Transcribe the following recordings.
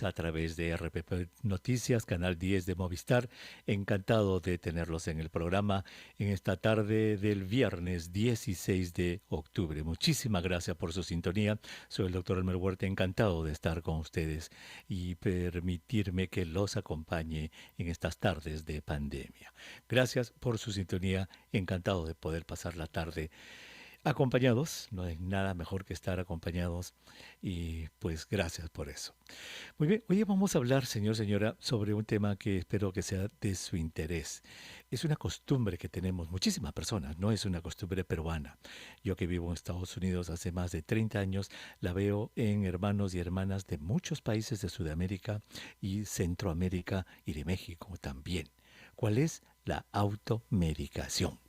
a través de RPP Noticias, Canal 10 de Movistar. Encantado de tenerlos en el programa en esta tarde del viernes 16 de octubre. Muchísimas gracias por su sintonía. Soy el doctor Elmer Huerta, encantado de estar con ustedes y permitirme que los acompañe en estas tardes de pandemia. Gracias por su sintonía, encantado de poder pasar la tarde acompañados. No hay nada mejor que estar acompañados y pues gracias por eso. Muy bien, hoy vamos a hablar, señora, sobre un tema que espero que sea de su interés. Es una costumbre que tenemos muchísimas personas, no es una costumbre peruana. Yo que vivo en Estados Unidos hace más de 30 años, la veo en hermanos y hermanas de muchos países de Sudamérica y Centroamérica y de México también. ¿Cuál es la automedicación?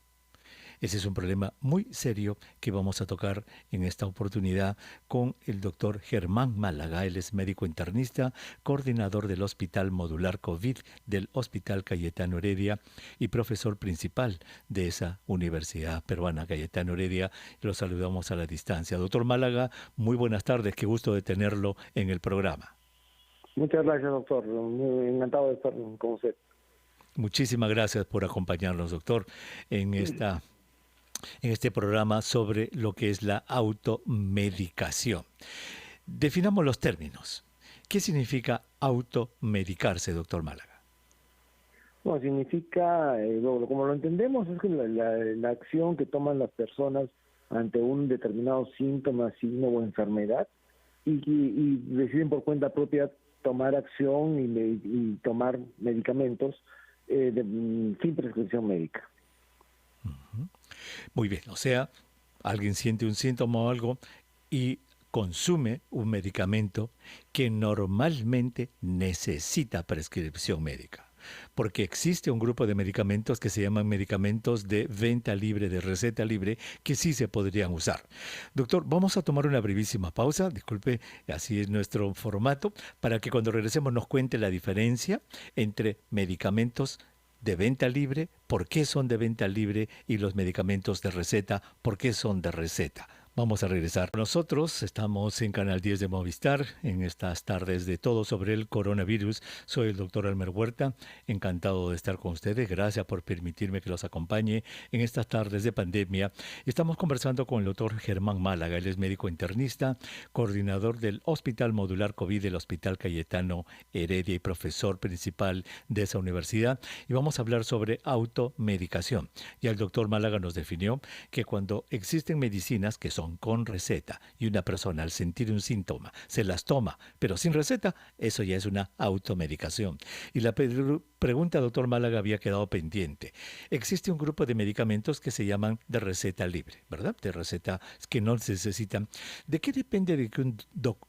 Ese es un problema muy serio que vamos a tocar en esta oportunidad con el doctor Germán Málaga. Él es médico internista, coordinador del Hospital Modular COVID del Hospital Cayetano Heredia y profesor principal de esa Universidad Peruana Cayetano Heredia. Lo saludamos a la distancia. Doctor Málaga, muy buenas tardes. Qué gusto de tenerlo en el programa. Muchas gracias, doctor. Muy encantado de estar con usted. Muchísimas gracias por acompañarnos, doctor, en este programa sobre lo que es la automedicación. Definamos los términos. ¿Qué significa automedicarse, doctor Málaga? Bueno, significa, como lo entendemos, es que la acción que toman las personas ante un determinado síntoma, signo o enfermedad y deciden por cuenta propia tomar acción y tomar medicamentos sin prescripción médica. Muy bien, o sea, alguien siente un síntoma o algo y consume un medicamento que normalmente necesita prescripción médica. Porque existe un grupo de medicamentos que se llaman medicamentos de venta libre, de receta libre, que sí se podrían usar. Doctor, vamos a tomar una brevísima pausa, disculpe, así es nuestro formato, para que cuando regresemos nos cuente la diferencia entre medicamentos de venta libre, por qué son de venta libre, y los medicamentos de receta, por qué son de receta. Vamos a regresar. Nosotros estamos en Canal 10 de Movistar, en estas tardes de todo sobre el coronavirus. Soy el doctor Elmer Huerta, encantado de estar con ustedes. Gracias por permitirme que los acompañe en estas tardes de pandemia. Estamos conversando con el doctor Germán Málaga. Él es médico internista, coordinador del Hospital Modular COVID del Hospital Cayetano Heredia y profesor principal de esa universidad. Y vamos a hablar sobre automedicación. Ya el doctor Málaga nos definió que cuando existen medicinas que son con receta y una persona al sentir un síntoma se las toma, pero sin receta, eso ya es una automedicación. Y la pregunta, doctor Málaga, había quedado pendiente. Existe un grupo de medicamentos que se llaman de receta libre, ¿verdad? De receta que no se necesitan. ¿De qué depende de que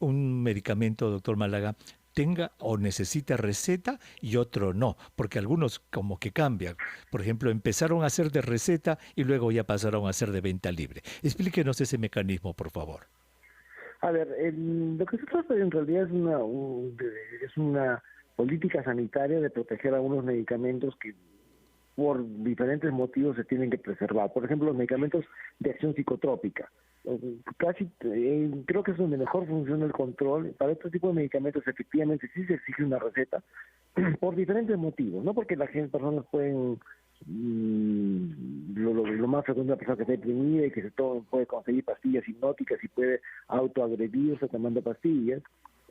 un medicamento, doctor Málaga, tenga o necesita receta y otro no? Porque algunos como que cambian. Por ejemplo, empezaron a hacer de receta y luego ya pasaron a hacer de venta libre. Explíquenos ese mecanismo, por favor. A ver, lo que se trata en realidad es una política sanitaria de proteger algunos medicamentos que por diferentes motivos se tienen que preservar. Por ejemplo, los medicamentos de acción psicotrópica. Creo que es donde mejor funciona el control. Para este tipo de medicamentos efectivamente sí se exige una receta por diferentes motivos, no porque personas pueden lo más frecuente es una persona que está deprimida y que puede conseguir pastillas hipnóticas y puede autoagredirse tomando pastillas,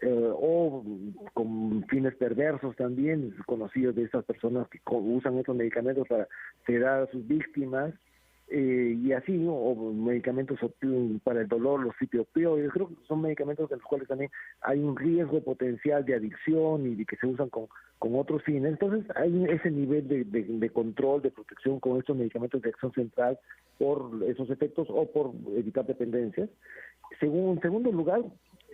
o con fines perversos también, conocidos de estas personas que usan estos medicamentos para sedar a sus víctimas, y así, ¿no? O medicamentos para el dolor, los opioides. Creo que son medicamentos de los cuales también hay un riesgo potencial de adicción y de que se usan con otros fines. Entonces hay ese nivel de control, de protección con estos medicamentos de acción central por esos efectos o por evitar dependencias. En segundo lugar,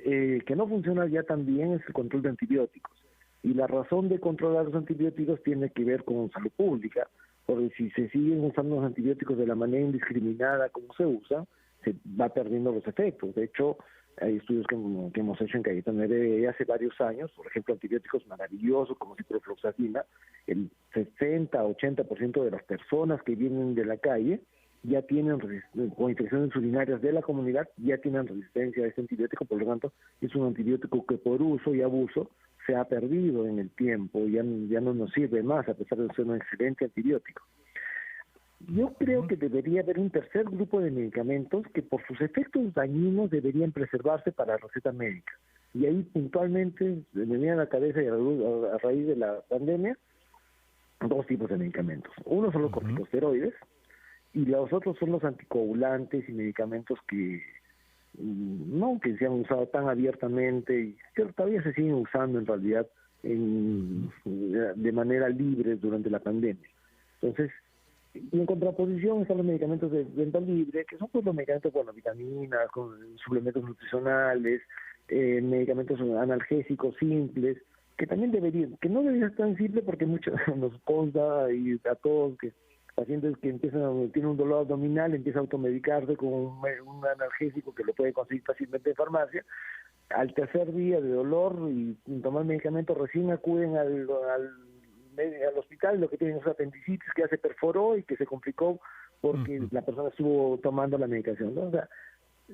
que no funciona ya también es el control de antibióticos. Y la razón de controlar los antibióticos tiene que ver con salud pública, porque si se siguen usando los antibióticos de la manera indiscriminada como se usa, se va perdiendo los efectos. De hecho, hay estudios que hemos hecho en Cayetano Heredia hace varios años, por ejemplo, antibióticos maravillosos como ciprofloxacina. El 60-80% de las personas que vienen de la calle ya tienen con infecciones urinarias de la comunidad, ya tienen resistencia a este antibiótico. Por lo tanto, es un antibiótico que por uso y abuso se ha perdido en el tiempo, ya no nos sirve más a pesar de ser un excelente antibiótico. Yo creo que debería haber un tercer grupo de medicamentos que por sus efectos dañinos deberían preservarse para receta médica. Y ahí puntualmente me venía a la cabeza y a raíz de la pandemia dos tipos de medicamentos. Uno son los corticosteroides y los otros son los anticoagulantes y medicamentos que no que se han usado tan abiertamente y que todavía se siguen usando en realidad de manera libre durante la pandemia. Entonces, y en contraposición están los medicamentos de venta libre, que son pues los medicamentos, bueno, vitaminas, con suplementos nutricionales, medicamentos analgésicos simples, que también deberían, que no debería ser tan simple porque muchos nos consta y a todos que pacientes que tienen un dolor abdominal, empieza a automedicarse con un analgésico que lo puede conseguir fácilmente en farmacia. Al tercer día de dolor y tomar medicamentos recién acuden al hospital, lo que tienen es apendicitis que ya se perforó y que se complicó porque la persona estuvo tomando la medicación, ¿no? O sea,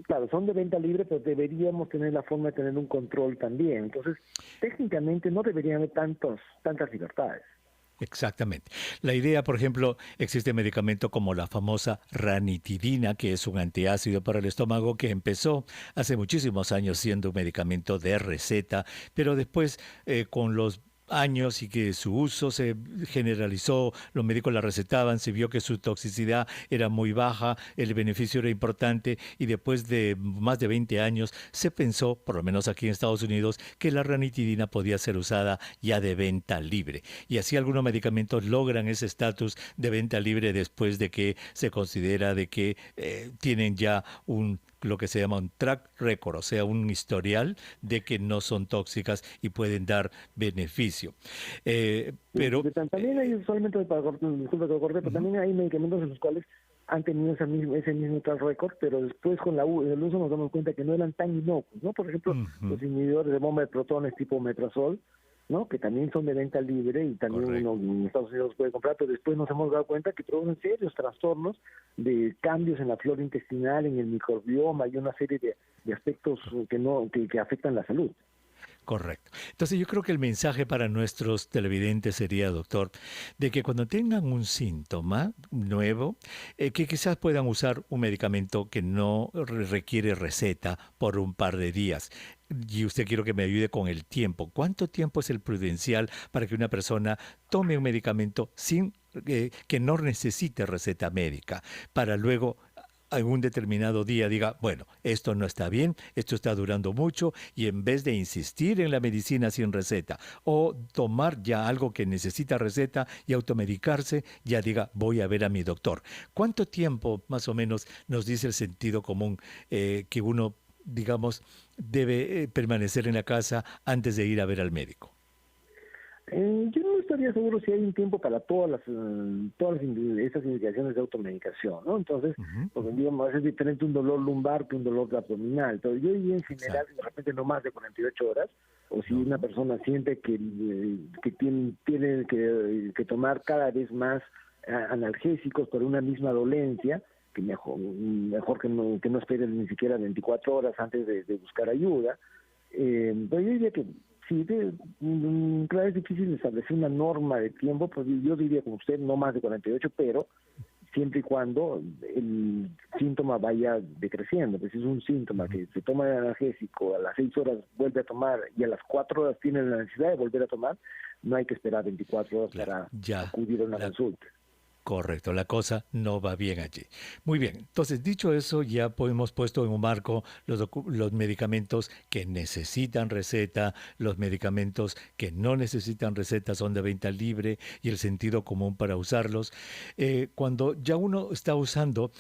claro, son de venta libre, pero deberíamos tener la forma de tener un control también. Entonces, técnicamente no deberían haber tantas libertades. Exactamente. La idea, por ejemplo, existe medicamento como la famosa ranitidina, que es un antiácido para el estómago que empezó hace muchísimos años siendo un medicamento de receta, pero después con los años y que su uso se generalizó, los médicos la recetaban, se vio que su toxicidad era muy baja, el beneficio era importante y después de más de 20 años se pensó, por lo menos aquí en Estados Unidos, que la ranitidina podía ser usada ya de venta libre. Y así algunos medicamentos logran ese estatus de venta libre después de que se considera de que tienen ya lo que se llama un track record, o sea, un historial de que no son tóxicas y pueden dar beneficio. Pero también hay, solamente disculpa que lo corté, pero también hay medicamentos en los cuales han tenido ese mismo track record, pero después con el uso nos damos cuenta que no eran tan inocuos, ¿no? Por ejemplo, los inhibidores de bomba de protones tipo omeprazol, ¿no? Que también son de venta libre y también uno en Estados Unidos puede comprar, pero después nos hemos dado cuenta que producen serios trastornos de cambios en la flora intestinal, en el microbioma y una serie de aspectos que afectan la salud. Correcto. Entonces yo creo que el mensaje para nuestros televidentes sería, doctor, de que cuando tengan un síntoma nuevo, que quizás puedan usar un medicamento que no requiere receta por un par de días. Y usted quiero que me ayude con el tiempo. ¿Cuánto tiempo es el prudencial para que una persona tome un medicamento sin que no necesite receta médica para luego en un determinado día diga, bueno, esto no está bien, esto está durando mucho, y en vez de insistir en la medicina sin receta o tomar ya algo que necesita receta y automedicarse, ya diga, voy a ver a mi doctor? ¿Cuánto tiempo más o menos nos dice el sentido común que uno, digamos, debe permanecer en la casa antes de ir a ver al médico? Yo no estaría seguro si hay un tiempo para todas esas indicaciones de automedicación, ¿no? Entonces, porque digamos, es diferente un dolor lumbar que un dolor abdominal. Entonces, yo diría en general, de repente no más de 48 horas, o si una persona siente que tiene que tomar cada vez más analgésicos por una misma dolencia, que mejor que no espere ni siquiera 24 horas antes de buscar ayuda. Pero yo diría que sí, claro, es difícil establecer una norma de tiempo, pues yo diría como usted no más de 48, pero siempre y cuando el síntoma vaya decreciendo. Pues si es un síntoma que se toma el analgésico, a las 6 horas vuelve a tomar y a las 4 horas tiene la necesidad de volver a tomar, no hay que esperar 24 horas para acudir a una consulta. Correcto, la cosa no va bien allí. Muy bien, entonces dicho eso, ya hemos puesto en un marco los medicamentos que necesitan receta, los medicamentos que no necesitan receta son de venta libre y el sentido común para usarlos. Cuando ya uno está usando...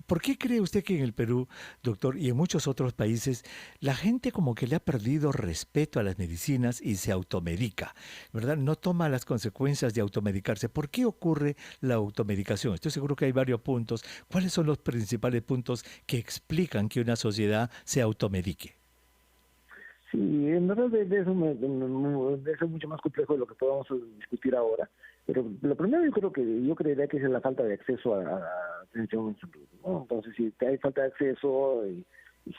¿por qué cree usted que en el Perú, doctor, y en muchos otros países, la gente como que le ha perdido respeto a las medicinas y se automedica, ¿verdad? No toma las consecuencias de automedicarse. ¿Por qué ocurre la automedicación? Estoy seguro que hay varios puntos. ¿Cuáles son los principales puntos que explican que una sociedad se automedique? Sí, en verdad de eso es mucho más complejo de lo que podamos discutir ahora. Pero lo primero yo creería que es la falta de acceso a atención en salud, ¿no? Entonces, si hay falta de acceso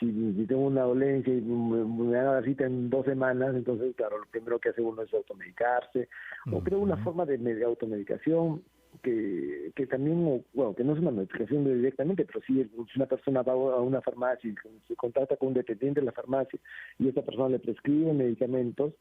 Si tengo una dolencia y me dan la cita en 2 semanas, entonces, claro, lo primero que hace uno es automedicarse, o creo una forma de automedicación que también, bueno, que no es una medicación directamente, pero sí, si una persona va a una farmacia y se contacta con un dependiente de la farmacia y esa persona le prescribe medicamentos,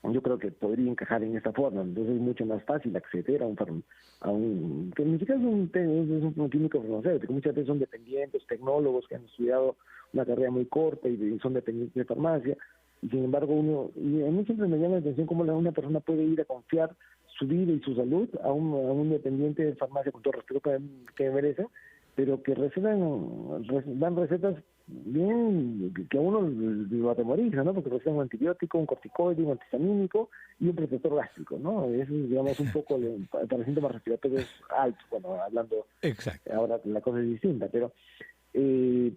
yo creo que podría encajar en esta forma. Entonces es mucho más fácil acceder a un que ni siquiera es un químico farmacéutico, muchas veces son dependientes, tecnólogos que han estudiado una carrera muy corta y son dependientes de farmacia, y sin embargo y a mí siempre me llama la atención cómo una persona puede ir a confiar su vida y su salud a un dependiente de farmacia, con todo el respeto que merece, pero que dan recetas bien que a uno lo atemoriza, ¿no? Porque recetan un antibiótico, un corticoide, un antihistamínico y un protector gástrico, ¿no? Es, digamos, un poco para síntomas respiratorios altos, bueno, hablando. Exacto. Ahora la cosa es distinta, pero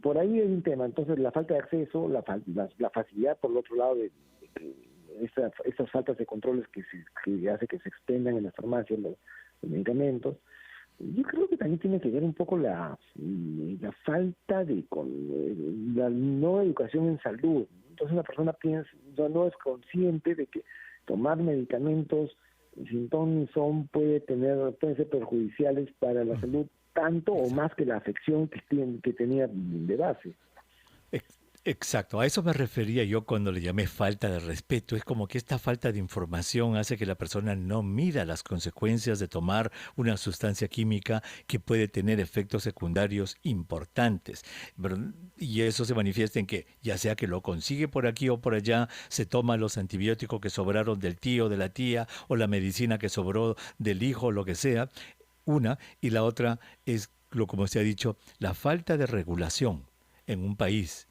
por ahí hay un tema. Entonces, la falta de acceso, la facilidad, por el otro lado, de esas faltas de controles que hace que se extendan en las farmacias los medicamentos. Yo creo que también tiene que ver un poco la falta de la no educación en salud. Entonces una persona no es consciente de que tomar medicamentos sin ton ni son pueden ser perjudiciales para la salud tanto o más que la afección que tenía de base. Exacto, a eso me refería yo cuando le llamé falta de respeto. Es como que esta falta de información hace que la persona no mida las consecuencias de tomar una sustancia química que puede tener efectos secundarios importantes. Y eso se manifiesta en que, ya sea que lo consigue por aquí o por allá, se toma los antibióticos que sobraron del tío, de la tía, o la medicina que sobró del hijo, lo que sea. Una, y la otra es, como se ha dicho, la falta de regulación en un país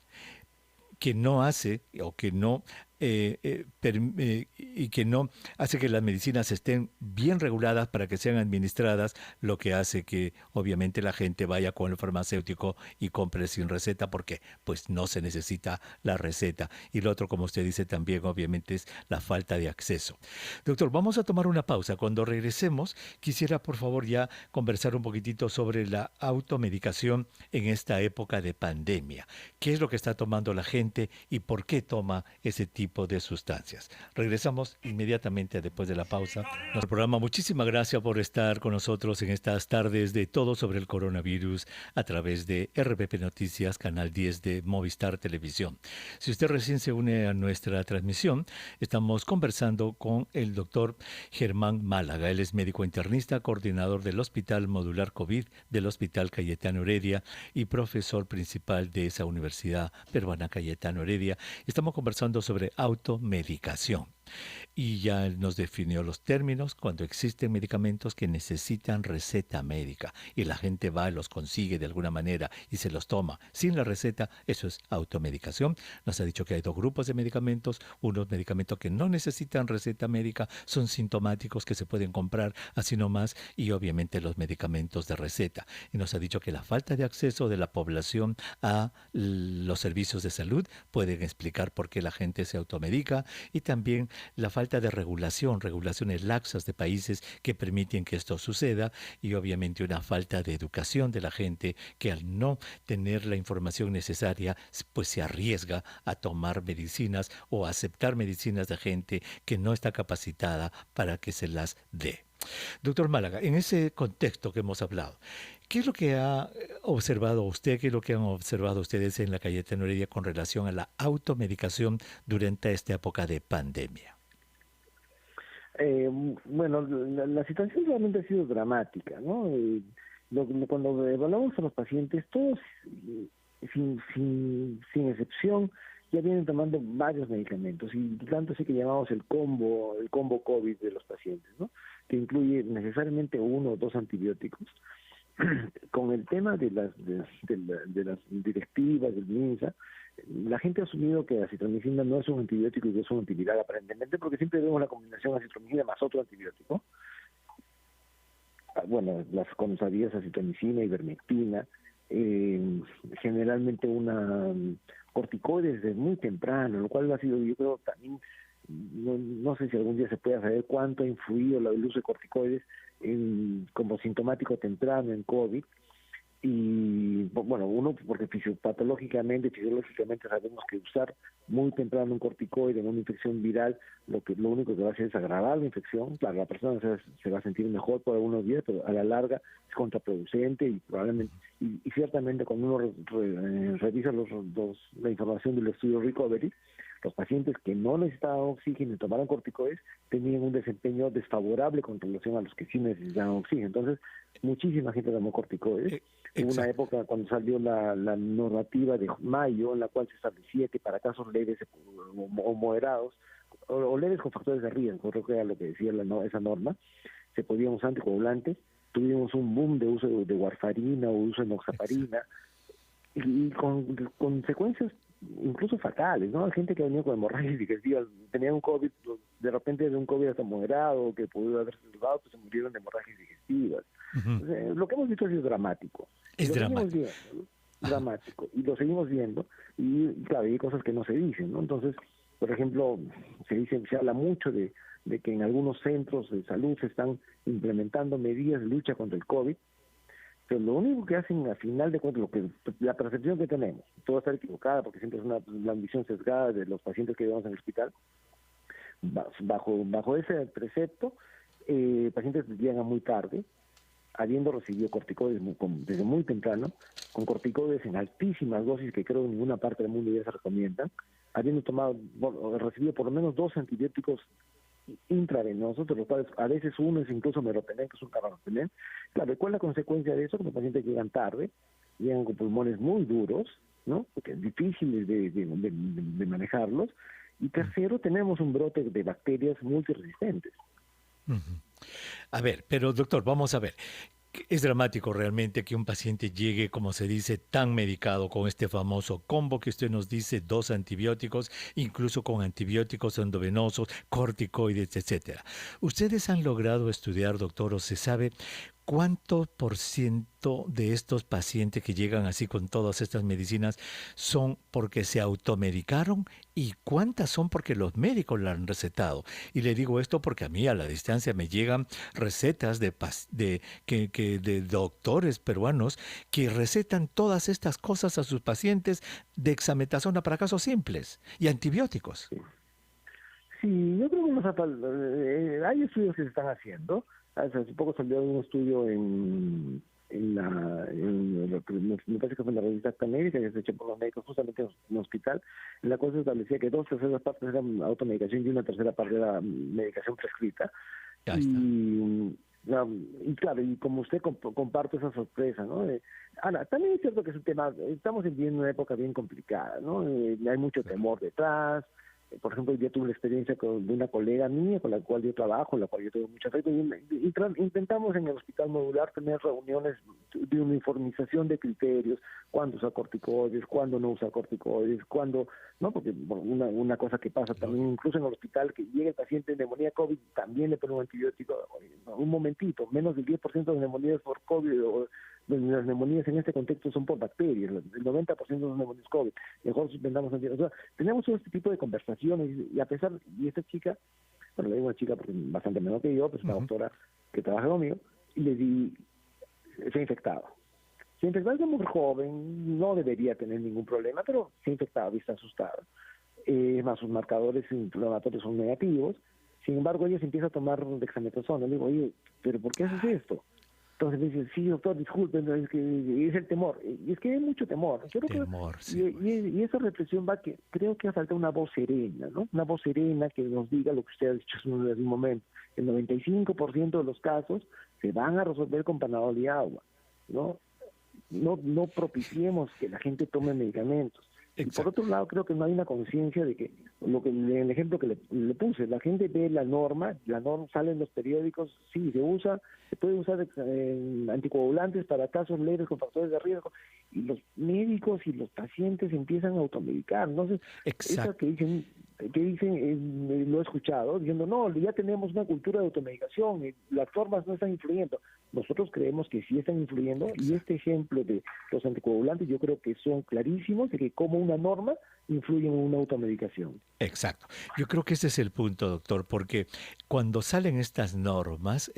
que no hace o que no y que no hace que las medicinas estén bien reguladas para que sean administradas, lo que hace que obviamente la gente vaya con el farmacéutico y compre sin receta porque pues no se necesita la receta. Y lo otro, como usted dice también, obviamente es la falta de acceso. Doctor, vamos a tomar una pausa. Cuando regresemos, quisiera por favor ya conversar un poquitito sobre la automedicación en esta época de pandemia. ¿Qué es lo que está tomando la gente y por qué toma ese tipo de sustancias? Regresamos inmediatamente después de la pausa. Nuestro programa, muchísimas gracias por estar con nosotros en estas tardes de todo sobre el coronavirus a través de RPP Noticias, Canal 10 de Movistar Televisión. Si usted recién se une a nuestra transmisión, estamos conversando con el doctor Germán Málaga. Él es médico internista, coordinador del Hospital Modular COVID del Hospital Cayetano Heredia y profesor principal de esa Universidad Peruana Cayetano Heredia. Estamos conversando sobre automedicación. Y ya nos definió los términos cuando existen medicamentos que necesitan receta médica y la gente va, los consigue de alguna manera y se los toma sin la receta. Eso es automedicación. Nos ha dicho que hay dos grupos de medicamentos: unos medicamentos que no necesitan receta médica, son sintomáticos, que se pueden comprar así nomás, y obviamente los medicamentos de receta. Y nos ha dicho que la falta de acceso de la población a los servicios de salud pueden explicar por qué la gente se automedica, y también la falta de regulaciones laxas de países que permiten que esto suceda, y obviamente una falta de educación de la gente que al no tener la información necesaria pues se arriesga a tomar medicinas o a aceptar medicinas de gente que no está capacitada para que se las dé. Doctor Málaga, en ese contexto que hemos hablado, ¿qué es lo que ha observado usted, qué es lo que han observado ustedes en la Cayetano Heredia con relación a la automedicación durante esta época de pandemia? Bueno, la situación realmente ha sido dramática, ¿no? Cuando evaluamos a los pacientes, todos, sin excepción, ya vienen tomando varios medicamentos, y tanto así que llamamos el combo COVID de los pacientes, ¿no? Que incluye necesariamente uno o dos antibióticos. Con el tema de las directivas del MINSA, la gente ha asumido que la acitromicina no es un antibiótico y que es un antiviral aparentemente, porque siempre vemos la combinación acitromicina más otro antibiótico. Bueno, las conocidas acitromicina, ivermectina, generalmente una corticoides desde muy temprano, lo cual ha sido, yo creo, también, no sé si algún día se pueda saber cuánto ha influido el uso de corticoides como sintomático temprano en COVID. Y bueno, uno porque fisiológicamente sabemos que usar muy temprano un corticoide en una infección viral lo único que va a hacer es agravar la infección. Claro, la persona se va a sentir mejor por algunos días, pero a la larga es contraproducente y probablemente y ciertamente cuando uno revisa la información del estudio Recovery, los pacientes que no necesitaban oxígeno y tomaron corticoides tenían un desempeño desfavorable con relación a los que sí necesitaban oxígeno. Entonces, muchísima gente tomó corticoides. Hubo una época cuando salió la normativa de mayo en la cual se establecía que para casos leves o moderados o leves con factores de riesgo, creo que era lo que decía esa norma, se podían usar anticoagulantes. Tuvimos un boom de uso de warfarina o uso de enoxaparina y con consecuencias incluso fatales, ¿no? Hay gente que ha venido con hemorragias digestivas, tenía un COVID, de repente de un COVID hasta moderado, que pudo haberse salvado, pues se murieron de hemorragias digestivas. Entonces, lo que hemos visto ha sido dramático. Es dramático. Dramático, y lo seguimos viendo, y claro, hay cosas que no se dicen, ¿no? Entonces, por ejemplo, se habla mucho de que en algunos centros de salud se están implementando medidas de lucha contra el COVID, pero lo único que hacen al final de cuentas, la percepción que tenemos, puede estar equivocada porque siempre es la visión sesgada de los pacientes que llevamos en el hospital, bajo ese precepto, pacientes llegan muy tarde, habiendo recibido corticoides desde muy temprano, con corticoides en altísimas dosis que creo en ninguna parte del mundo ya se recomiendan, habiendo recibido por lo menos 2 antibióticos intravenosos, de los cuales a veces uno es incluso meropenem, que es un carbapenem. Claro, ¿cuál es la consecuencia de eso? Que los pacientes llegan tarde, llegan con pulmones muy duros, ¿no? Porque es difícil de manejarlos. Y tercero, tenemos un brote de bacterias multiresistentes. A ver, pero doctor, vamos a ver. Es dramático realmente que un paciente llegue, como se dice, tan medicado con este famoso combo que usted nos dice, 2 antibióticos, incluso con antibióticos endovenosos, corticoides, etcétera. ¿Ustedes han logrado estudiar, doctor, o se sabe cuánto por ciento de estos pacientes que llegan así con todas estas medicinas son porque se automedicaron y cuántas son porque los médicos la han recetado? Y le digo esto porque a mí a la distancia me llegan recetas de doctores peruanos que recetan todas estas cosas a sus pacientes, dexametasona para casos simples y antibióticos. Sí, yo creo que hay estudios que se están haciendo. Hace poco salió un estudio me parece que fue en la revista Acta Médica, que se hecho por los médicos justamente en un hospital, en la cual se establecía que 2/3 partes eran automedicación y 1/3 parte era medicación prescrita. Y claro, y como usted comparto esa sorpresa, ¿no? Ahora, también es cierto que es un tema, estamos viviendo una época bien complicada, ¿no? Hay mucho temor detrás. Por ejemplo, yo tuve la experiencia de una colega mía con la cual yo trabajo, la cual yo tuve mucha fe, y intentamos en el hospital modular tener reuniones de uniformización de criterios, cuándo usar corticoides, cuándo no usar corticoides, cuándo, ¿no? Porque una cosa que pasa también, incluso en el hospital, que llega el paciente de neumonía COVID, también le ponen un antibiótico, un momentito, menos del 10% de neumonías por COVID o las neumonías en este contexto son por bacterias, el 90% son neumonías COVID, mejor suspendamos antibióticos. O sea, tenemos este tipo de conversaciones y a pesar, y esta chica, bueno, le digo una chica porque es bastante menor que yo, pues una doctora que trabaja conmigo, y le di, se ha infectado. Se ha infectado, es muy joven, no debería tener ningún problema, pero se ha infectado y está asustada. Es más, sus marcadores inflamatorios son negativos, sin embargo ella se empieza a tomar dexametasona. Le digo, oye, ¿pero por qué haces esto? Entonces me dice, sí, doctor, disculpe, es que es el temor. Y es que hay mucho temor. Yo creo y esa reflexión va que creo que falta una voz serena, ¿no? Una voz serena que nos diga lo que usted ha dicho en un momento. El 95% de los casos se van a resolver con Panadol y agua, ¿no? No propiciemos que la gente tome medicamentos. Exacto. Y por otro lado, creo que no hay una conciencia de que, el ejemplo que le puse, la gente ve la norma sale en los periódicos, sí, se puede usar anticoagulantes para casos leves con factores de riesgo, y los médicos y los pacientes empiezan a automedicar. Entonces, eso que dicen, lo he escuchado, diciendo, no, ya tenemos una cultura de automedicación, y las formas no están influyendo. Nosotros creemos que sí están influyendo. Exacto. Y este ejemplo de los anticoagulantes yo creo que son clarísimos, de que como una norma influye en una automedicación. Exacto. Yo creo que ese es el punto, doctor, porque cuando salen estas normas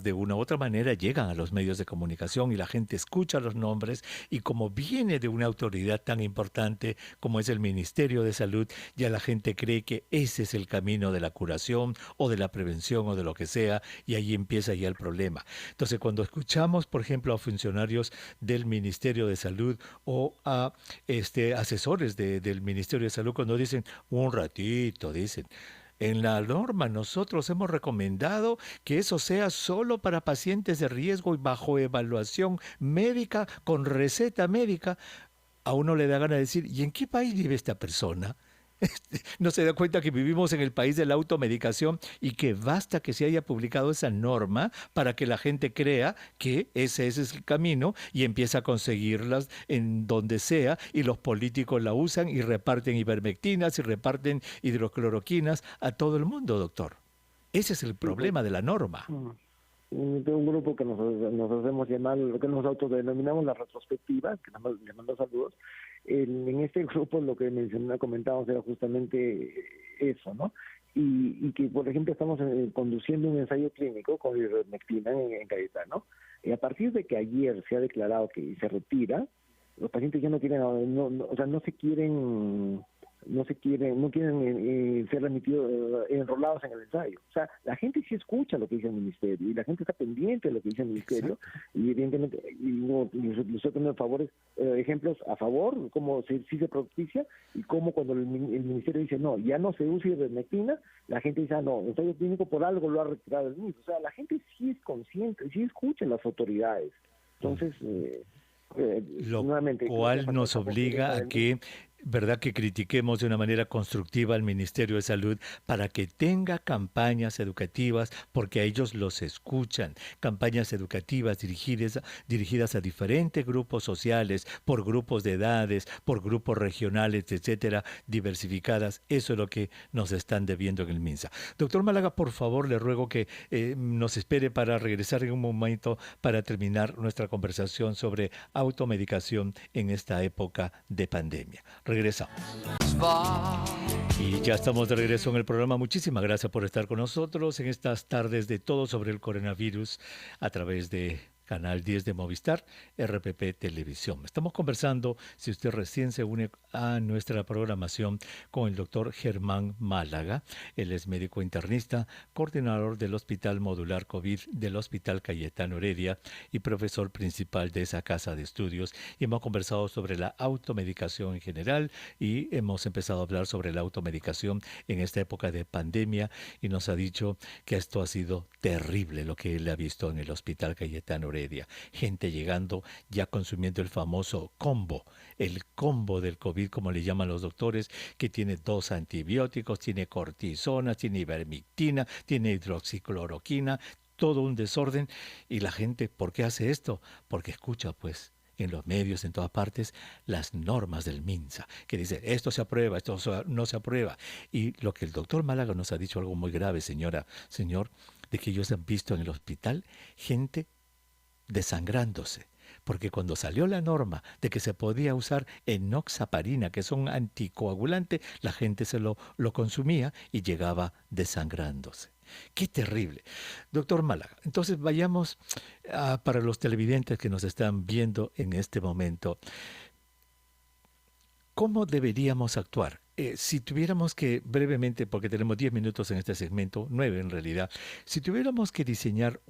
de una u otra manera llegan a los medios de comunicación y la gente escucha los nombres y como viene de una autoridad tan importante como es el Ministerio de Salud, ya la gente cree que ese es el camino de la curación o de la prevención o de lo que sea y ahí empieza ya el problema. Entonces, cuando escuchamos, por ejemplo, a funcionarios del Ministerio de Salud o a asesores del Ministerio de Salud cuando dicen un ratito, dicen. En la norma nosotros hemos recomendado que eso sea solo para pacientes de riesgo y bajo evaluación médica con receta médica. A uno le da ganas de decir, ¿y en qué país vive esta persona? No se da cuenta que vivimos en el país de la automedicación y que basta que se haya publicado esa norma para que la gente crea que ese es el camino y empieza a conseguirlas en donde sea y los políticos la usan y reparten ivermectinas y reparten hidrocloroquinas a todo el mundo, doctor. Ese es el Sí, pues, problema de la norma. de un grupo que nos hacemos llamar, lo que nos autodenominamos la retrospectiva, que le mando saludos. En este grupo lo que comentábamos era justamente eso, ¿no? Y que, por ejemplo, estamos conduciendo un ensayo clínico con ivermectina en Cayetano, y a partir de que ayer se ha declarado que se retira, los pacientes ya no quieren, o sea, no quieren ser remitidos, enrolados en el ensayo. O sea, la gente sí escucha lo que dice el ministerio y la gente está pendiente de lo que dice el ministerio. Exacto. Y evidentemente, les estoy poniendo ejemplos a favor, cómo sí se propicia y cómo cuando el ministerio dice no, ya no se usa ivermectina, la gente dice no, el ensayo clínico por algo lo ha retirado el ministro. O sea, la gente sí es consciente, sí escucha las autoridades. Entonces, lo nuevamente, cual nos obliga a que, ¿verdad?, que critiquemos de una manera constructiva al Ministerio de Salud para que tenga campañas educativas, porque a ellos los escuchan, campañas educativas dirigidas a diferentes grupos sociales, por grupos de edades, por grupos regionales, etcétera, diversificadas. Eso es lo que nos están debiendo en el MINSA. Doctor Málaga, por favor, le ruego que nos espere para regresar en un momento para terminar nuestra conversación sobre automedicación en esta época de pandemia. Regresamos. Y ya estamos de regreso en el programa. Muchísimas gracias por estar con nosotros en estas tardes de todo sobre el coronavirus a través de Canal 10 de Movistar, RPP Televisión. Estamos conversando, si usted recién se une a nuestra programación, con el doctor Germán Málaga. Él es médico internista, coordinador del Hospital Modular COVID del Hospital Cayetano Heredia y profesor principal de esa casa de estudios. Y hemos conversado sobre la automedicación en general y hemos empezado a hablar sobre la automedicación en esta época de pandemia y nos ha dicho que esto ha sido terrible lo que él ha visto en el Hospital Cayetano Heredia. Gente llegando ya consumiendo el famoso combo, el combo del COVID, como le llaman los doctores, que tiene 2 antibióticos, tiene cortisona, tiene ivermectina, tiene hidroxicloroquina, todo un desorden. Y la gente, ¿por qué hace esto? Porque escucha, pues, en los medios, en todas partes, las normas del MINSA, que dice, esto se aprueba, esto no se aprueba. Y lo que el doctor Málaga nos ha dicho algo muy grave, señor, de que ellos han visto en el hospital gente desangrándose, porque cuando salió la norma de que se podía usar enoxaparina, que es un anticoagulante, la gente lo consumía y llegaba desangrándose. ¡Qué terrible! Doctor Málaga, entonces vayamos para los televidentes que nos están viendo en este momento. ¿Cómo deberíamos actuar? Si tuviéramos que, brevemente, porque tenemos 10 minutos en este segmento, 9 en realidad, si tuviéramos que diseñar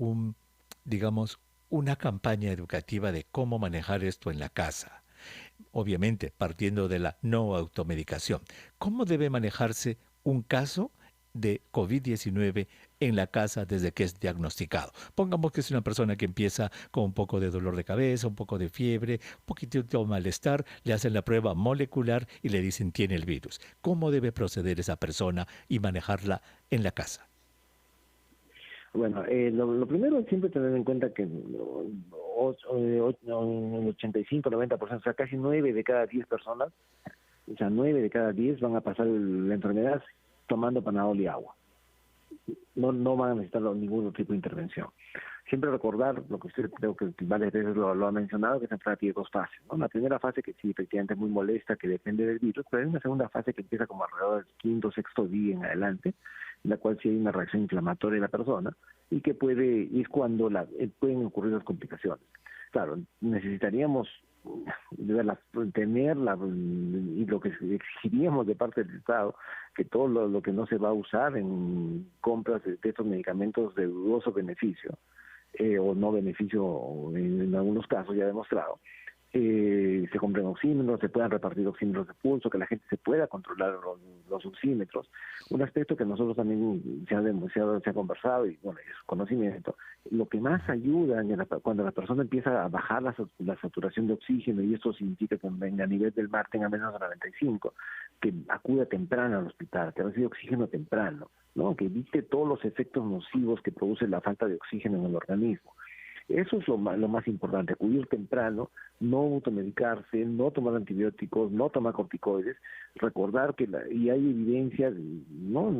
una campaña educativa de cómo manejar esto en la casa, obviamente partiendo de la no automedicación, ¿cómo debe manejarse un caso de COVID-19 en la casa desde que es diagnosticado? Pongamos que es una persona que empieza con un poco de dolor de cabeza, un poco de fiebre, un poquitito de malestar, le hacen la prueba molecular y le dicen tiene el virus. ¿Cómo debe proceder esa persona y manejarla en la casa? Bueno, lo primero es siempre tener en cuenta que el 85-90%, o sea, casi 9 de cada 10 personas, o sea, 9 de cada 10 van a pasar la enfermedad tomando Panadol y agua. no van a necesitar ningún otro tipo de intervención. Siempre recordar lo que usted creo que varias veces lo ha mencionado, que esa enfermedad tiene dos fases, ¿no? La primera fase que sí efectivamente es muy molesta, que depende del virus, pero hay una segunda fase que empieza como alrededor del quinto, sexto día en adelante, en la cual sí hay una reacción inflamatoria de la persona y que es cuando pueden ocurrir las complicaciones. Claro, necesitaríamos tenerla y lo que exigiríamos de parte del Estado, que todo lo que no se va a usar en compras de estos medicamentos de dudoso beneficio, o no beneficio en algunos casos ya demostrado, se compren oxímetros, se puedan repartir oxímetros de pulso, que la gente se pueda controlar los oxímetros. Un aspecto que nosotros también se ha conversado y bueno, es conocimiento. Lo que más ayuda cuando la persona empieza a bajar la saturación de oxígeno, y esto significa que a nivel del mar tenga menos de 95, que acuda temprano al hospital, que reciba oxígeno temprano, ¿no? Que evite todos los efectos nocivos que produce la falta de oxígeno en el organismo. Eso es lo más importante, acudir temprano, no automedicarse, no tomar antibióticos, no tomar corticoides, recordar que y hay evidencia, ¿no?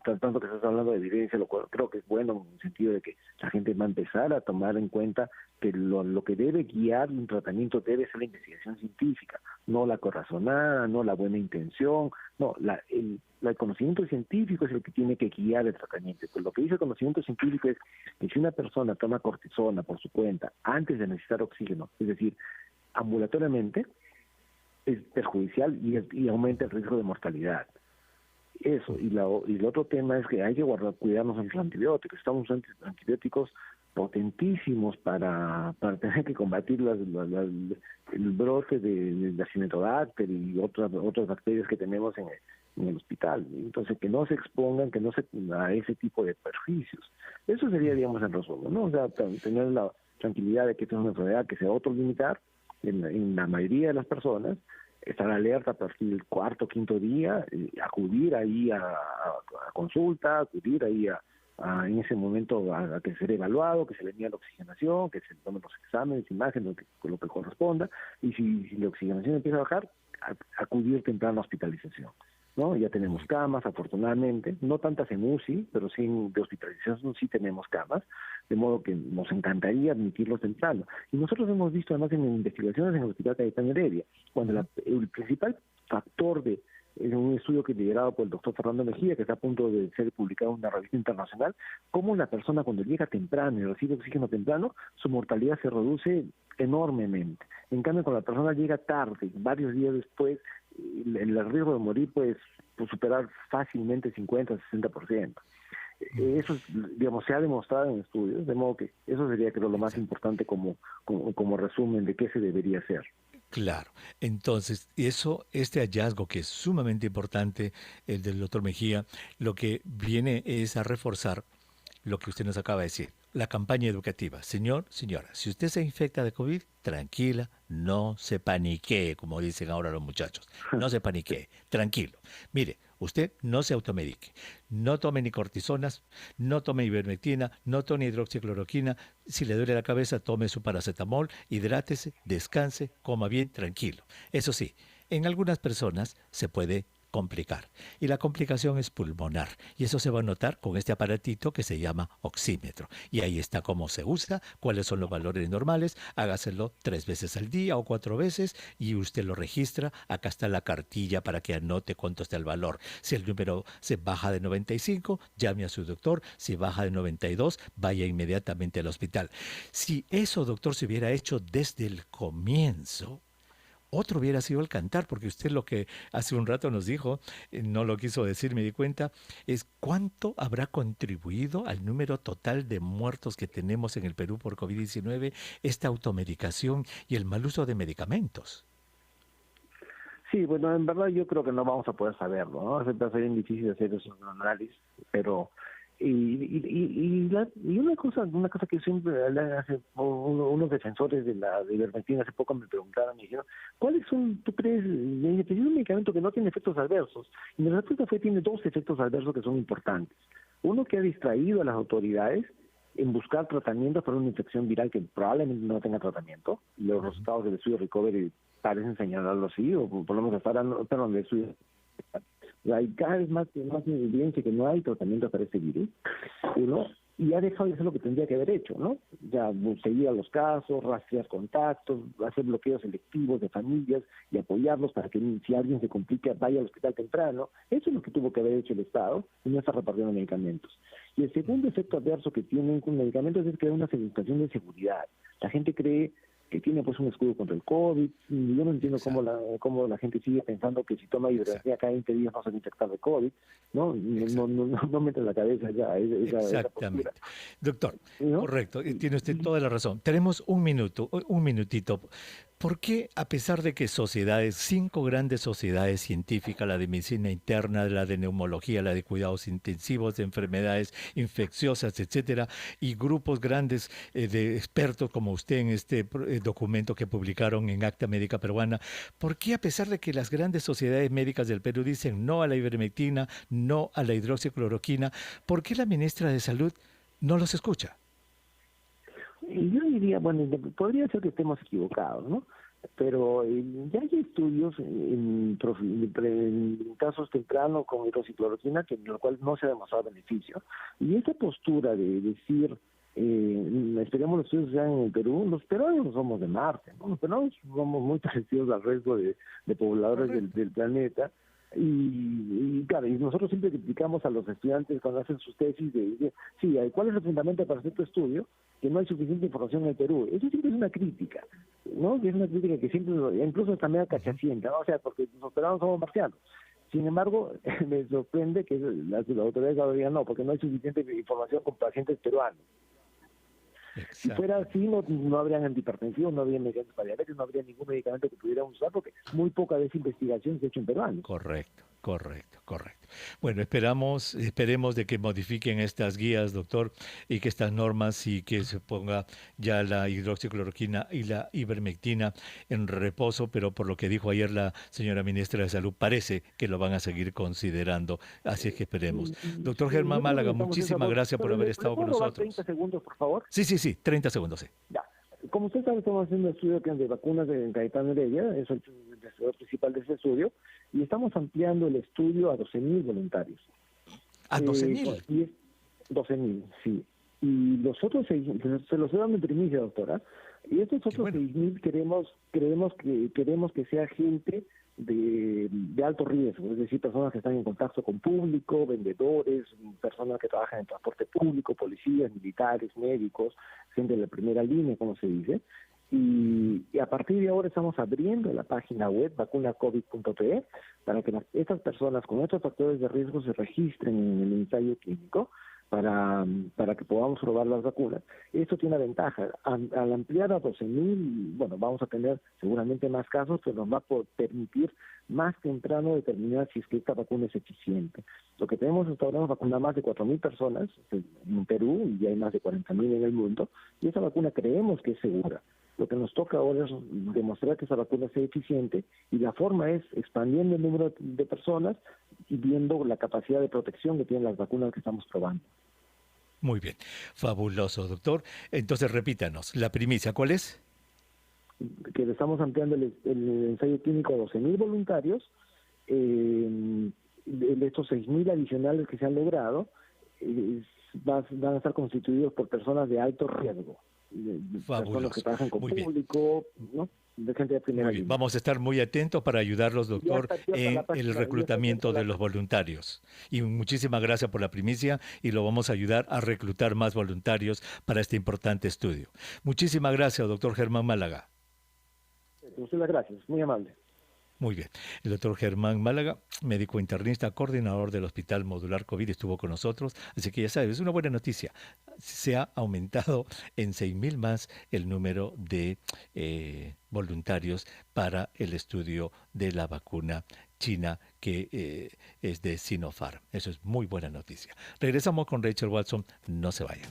Tanto que estás hablando de evidencia, lo cual creo que es bueno en el sentido de que la gente va a empezar a tomar en cuenta que lo que debe guiar un tratamiento debe ser la investigación científica, no la corazonada, no la buena intención, no, el conocimiento científico es el que tiene que guiar el tratamiento. Pues lo que dice el conocimiento científico es que si una persona toma cortisona por su cuenta antes de necesitar oxígeno, es decir, ambulatoriamente, es perjudicial y aumenta el riesgo de mortalidad. Eso, y el otro tema es que hay que cuidarnos de los antibióticos. Estamos usando antibióticos potentísimos para tener que combatir el brote de la Acinetobacter y otras bacterias que tenemos en el hospital. Entonces, que no se expongan, que no se a ese tipo de perjuicios. Eso sería, digamos, el resumen, ¿no? O sea, tener la tranquilidad de que esta es una enfermedad que se va a autolimitar en la mayoría de las personas, estar alerta a partir del cuarto o quinto día, acudir ahí a consulta, acudir ahí en ese momento a que sea evaluado, que se le mida la oxigenación, que se tomen los exámenes, imágenes, lo que corresponda, y si la oxigenación empieza a bajar, acudir temprano a la hospitalización, ¿no? Ya tenemos camas, afortunadamente, no tantas en UCI, pero sí de hospitalización sí tenemos camas, de modo que nos encantaría admitirlos temprano. Y nosotros hemos visto además en investigaciones en el Hospital Cayetano Heredia, cuando el principal factor en un estudio que liderado por el doctor Fernando Mejía, que está a punto de ser publicado en una revista internacional, cómo la persona cuando llega temprano y recibe oxígeno temprano, su mortalidad se reduce enormemente. En cambio, cuando la persona llega tarde, varios días después, el riesgo de morir puede superar fácilmente 50-60%. Eso, digamos, se ha demostrado en estudios, de modo que eso sería, creo, lo más importante como resumen de qué se debería hacer. Claro. Entonces, este hallazgo que es sumamente importante, el del doctor Mejía, lo que viene es a reforzar lo que usted nos acaba de decir, la campaña educativa. Señor, señora, si usted se infecta de COVID, tranquila, no se paniquee, como dicen ahora los muchachos. No se paniquee, tranquilo. Mire, usted no se automedique, no tome ni cortisonas, no tome ivermectina, no tome hidroxicloroquina. Si le duele la cabeza, tome su paracetamol, hidrátese, descanse, coma bien, tranquilo. Eso sí, en algunas personas se puede complicar. Y la complicación es pulmonar. Y eso se va a notar con este aparatito que se llama oxímetro. Y ahí está cómo se usa, cuáles son los valores normales. Hágaselo 3 veces al día o 4 veces y usted lo registra. Acá está la cartilla para que anote cuánto está el valor. Si el número se baja de 95, llame a su doctor. Si baja de 92, vaya inmediatamente al hospital. Si eso, doctor, se hubiera hecho desde el comienzo, otro hubiera sido el cantar, porque usted lo que hace un rato nos dijo, no lo quiso decir, me di cuenta, es cuánto habrá contribuido al número total de muertos que tenemos en el Perú por COVID-19 esta automedicación y el mal uso de medicamentos. Sí, bueno, en verdad yo creo que no vamos a poder saberlo, ¿no? Es bien difícil hacer esos análisis, pero una cosa que siempre hace unos defensores de la ivermectina hace poco me preguntaron, me dijeron, ¿cuáles son, tú crees, es un medicamento que no tiene efectos adversos? Y mi respuesta fue, tiene 2 efectos adversos que son importantes. Uno, que ha distraído a las autoridades en buscar tratamientos para una infección viral que probablemente no tenga tratamiento. Los resultados del estudio Recovery parecen señalarlo así, o por lo menos hasta ahora, perdón, del estudio Hay cada vez más evidencia que no hay tratamiento para este virus, uno, y ha dejado de hacer lo que tendría que haber hecho, ¿no? Ya seguir a los casos, rastrear contactos, hacer bloqueos selectivos de familias y apoyarlos para que si alguien se complica vaya al hospital temprano. Eso es lo que tuvo que haber hecho el Estado y no está repartiendo medicamentos. Y el segundo efecto adverso que tienen con medicamentos es que hay una sensación de seguridad. La gente cree que tiene pues un escudo contra el COVID, y yo no entiendo cómo la gente sigue pensando que si toma ivermectina cada 20 días no se va a infectar de COVID, ¿no? No me entra en la cabeza ya esa postura. Doctor, ¿No? correcto, tiene usted toda la razón. Tenemos un minutito. ¿Por qué, a pesar de que 5 grandes sociedades científicas, la de medicina interna, la de neumología, la de cuidados intensivos, de enfermedades infecciosas, etcétera, y grupos grandes de expertos como usted en este documento que publicaron en Acta Médica Peruana, ¿por qué, a pesar de que las grandes sociedades médicas del Perú dicen no a la ivermectina, no a la hidroxicloroquina, por qué la ministra de Salud no los escucha? Y yo diría, bueno, podría ser que estemos equivocados, ¿no? Pero ya hay estudios en casos tempranos con hidroxicloroquina en lo cual no se ha demostrado beneficio. Y esa postura de decir, esperemos los estudios sean en el Perú, los peruanos no somos de Marte, ¿no? Los peruanos somos muy parecidos al resto de pobladores del planeta. Y claro, y nosotros siempre criticamos a los estudiantes cuando hacen sus tesis sí, ¿cuál es el fundamento para hacer tu estudio? Que no hay suficiente información en el Perú. Eso siempre es una crítica, ¿no? Es una crítica que siempre, incluso también cachacienta, ¿no? O sea, porque los peruanos somos marcianos. Sin embargo, me sorprende que las autoridades ahora digan no, porque no hay suficiente información con pacientes peruanos. Exacto. Si fuera así, no habrían antihipertensión, no habría medicamentos para diabetes, no habría ningún medicamento que pudiéramos usar, porque muy poca de esa investigación se ha hecho en peruanos. Correcto. Bueno, esperemos de que modifiquen estas guías, doctor, y que estas normas y que se ponga ya la hidroxicloroquina y la ivermectina en reposo, pero por lo que dijo ayer la señora ministra de Salud, parece que lo van a seguir considerando, así es que esperemos. Doctor Germán Málaga, muchísimas gracias por haber estado con nosotros. 30 segundos, por favor. Sí, 30 segundos, sí. Ya. Como usted sabe, estamos haciendo un estudio de vacunas de Cayetano Heredia, es el investigador principal de ese estudio, y estamos ampliando el estudio a 12.000 voluntarios. ¿A 12.000? 12.000, sí. Y los otros 6.000, se los he dado en primicia, doctora, y estos otros 6.000 queremos que sea gente de alto riesgo, es decir, personas que están en contacto con público, vendedores, personas que trabajan en transporte público, policías, militares, médicos, gente de la primera línea, como se dice. Y a partir de ahora estamos abriendo la página web vacunacovid.pe para que estas personas con estos factores de riesgo se registren en el ensayo clínico para que podamos probar las vacunas. Esto tiene una ventaja. Al ampliar a 12.000, bueno, vamos a tener seguramente más casos, pero nos va a permitir más temprano determinar si es que esta vacuna es eficiente. Lo que tenemos hasta ahora es vacunar más de 4.000 personas en Perú y hay más de 40.000 en el mundo, y esa vacuna creemos que es segura. Lo que nos toca ahora es demostrar que esa vacuna sea eficiente, y la forma es expandiendo el número de personas y viendo la capacidad de protección que tienen las vacunas que estamos probando. Muy bien, fabuloso, doctor. Entonces repítanos, la primicia, ¿cuál es? Que le estamos ampliando el ensayo clínico a 12.000 voluntarios, de estos 6.000 adicionales que se han logrado, van a estar constituidos por personas de alto riesgo. Personas que trabajan con público, ¿no? De gente de primera línea. Vamos a estar muy atentos para ayudarlos, doctor, en el reclutamiento de los voluntarios. Y muchísimas gracias por la primicia, y lo vamos a ayudar a reclutar más voluntarios para este importante estudio. Muchísimas gracias, doctor Germán Málaga. Muchas gracias, muy amable. Muy bien. El doctor Germán Málaga, médico internista, coordinador del Hospital Modular COVID, estuvo con nosotros. Así que ya sabes, es una buena noticia. Se ha aumentado en 6.000 más el número de voluntarios para el estudio de la vacuna china que es de Sinopharm. Eso es muy buena noticia. Regresamos con Rachel Watson. No se vayan.